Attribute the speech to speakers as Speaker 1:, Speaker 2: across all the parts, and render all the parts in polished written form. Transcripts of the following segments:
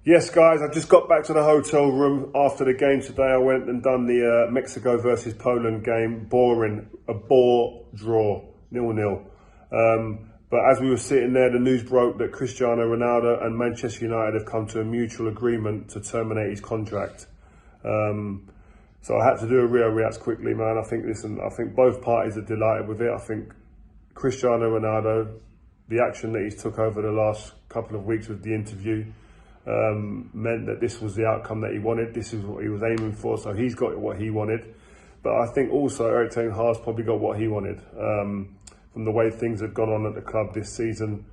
Speaker 1: Yes, guys, I just got back to the hotel room after the game today. I went and done the Mexico versus Poland game. Boring, a bore draw, 0-0. But as we were sitting there, the news broke that Cristiano Ronaldo and Manchester United have come to a mutual agreement to terminate his contract. So I had to do a RIO'S quickly, man. I think both parties are delighted with it. I think Cristiano Ronaldo, the action that he's took over the last couple of weeks with the interview, meant that this was the outcome that he wanted. This is what he was aiming for, so he's got what he wanted. But I think also Erik ten Hag's probably got what he wanted. From the way things have gone on at the club this season,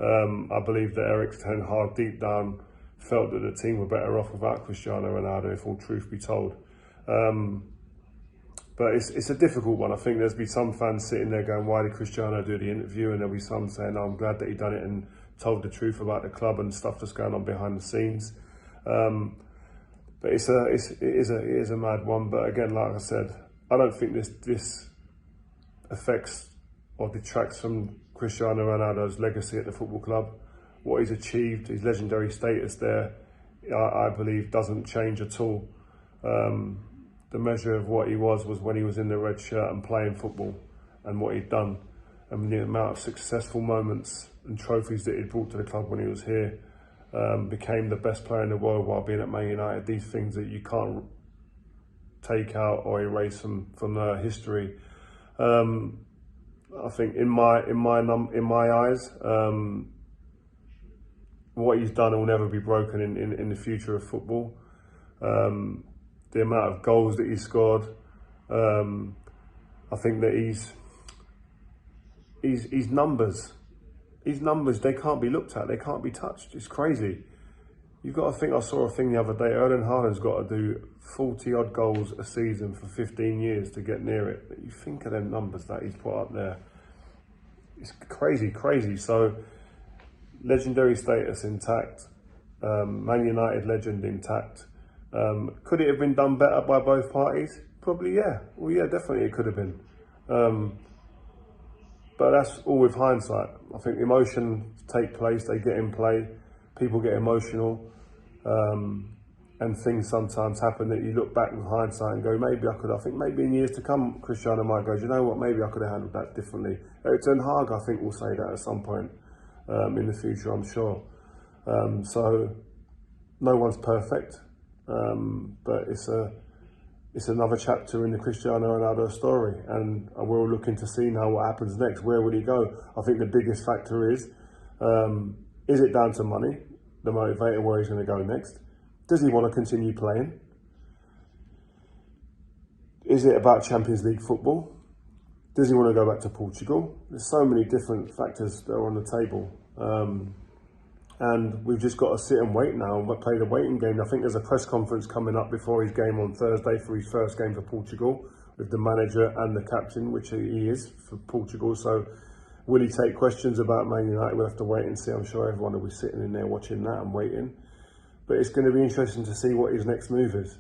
Speaker 1: I believe that Erik ten Hag deep down felt that the team were better off without Cristiano Ronaldo, if all truth be told. But it's a difficult one. I think there's be some fans sitting there going, why did Cristiano do the interview? And there'll be some saying, oh, I'm glad that he done it and told the truth about the club and stuff that's going on behind the scenes. But it is a mad one. But again, like I said, I don't think this affects or detracts from Cristiano Ronaldo's legacy at the football club. What he's achieved, his legendary status there, I believe doesn't change at all. The measure of what he was when he was in the red shirt and playing football, and what he'd done, and the amount of successful moments and trophies that he'd brought to the club when he was here, became the best player in the world while being at Man United. These things that you can't take out or erase from history. I think in my eyes, what he's done will never be broken in the future of football. The amount of goals that he scored, I think that his numbers, they can't be looked at, they can't be touched. It's crazy. You've got to think, I saw a thing the other day, Erling Haaland's got to do 40 odd goals a season for 15 years to get near it. You think of them numbers that he's put up there. It's crazy. So, legendary status intact, Man United legend intact. Could it have been done better by both parties? Probably, yeah. Well, yeah, definitely it could have been. But that's all with hindsight. I think emotions take place, they get in play, people get emotional, and things sometimes happen that you look back with hindsight and go, I think maybe in years to come, Cristiano might go, do you know what, maybe I could have handled that differently. Erik ten Hag, I think, will say that at some point in the future, I'm sure. So, no one's perfect. But it's another chapter in the Cristiano Ronaldo story, and we're all looking to see now what happens next. Where will he go? I think the biggest factor is it down to money, the motivator, where he's going to go next? Does he want to continue playing? Is it about Champions League football? Does he want to go back to Portugal? There's so many different factors that are on the table. And we've just got to sit and wait now and play the waiting game. I think there's a press conference coming up before his game on Thursday for his first game for Portugal with the manager and the captain, which he is for Portugal. So will he take questions about Man United? We'll have to wait and see. I'm sure everyone will be sitting in there watching that and waiting. But it's going to be interesting to see what his next move is.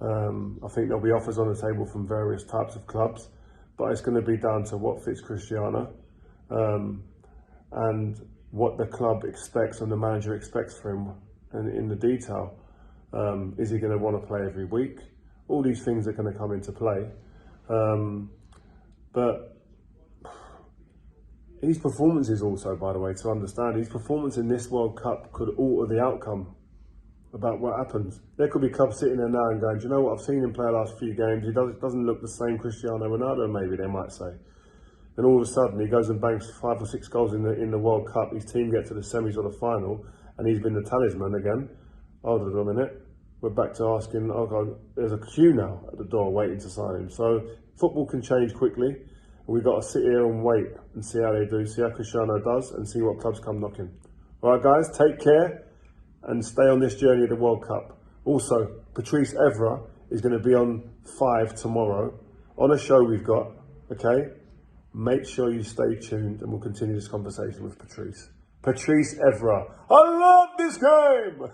Speaker 1: I think there'll be offers on the table from various types of clubs, but it's going to be down to what fits Cristiano. And what the club expects and the manager expects from him, and in the detail. Is he going to want to play every week? All these things are going to come into play. But his performances also, by the way, to understand, his performance in this World Cup could alter the outcome about what happens. There could be clubs sitting there now and going, do you know what, I've seen him play the last few games, he doesn't look the same Cristiano Ronaldo, maybe they might say. And all of a sudden, he goes and bangs 5 or 6 goals in the World Cup. His team get to the semis or the final, and he's been the talisman again. Hold on a minute. We're back to asking, oh God, there's a queue now at the door waiting to sign him. So football can change quickly. And we've got to sit here and wait and see how they do, see how Cristiano does, and see what clubs come knocking. All right, guys, take care and stay on this journey of the World Cup. Also, Patrice Evra is going to be on 5 tomorrow on a show we've got, okay? Make sure you stay tuned and we'll continue this conversation with Patrice. Patrice Evra. I love this game!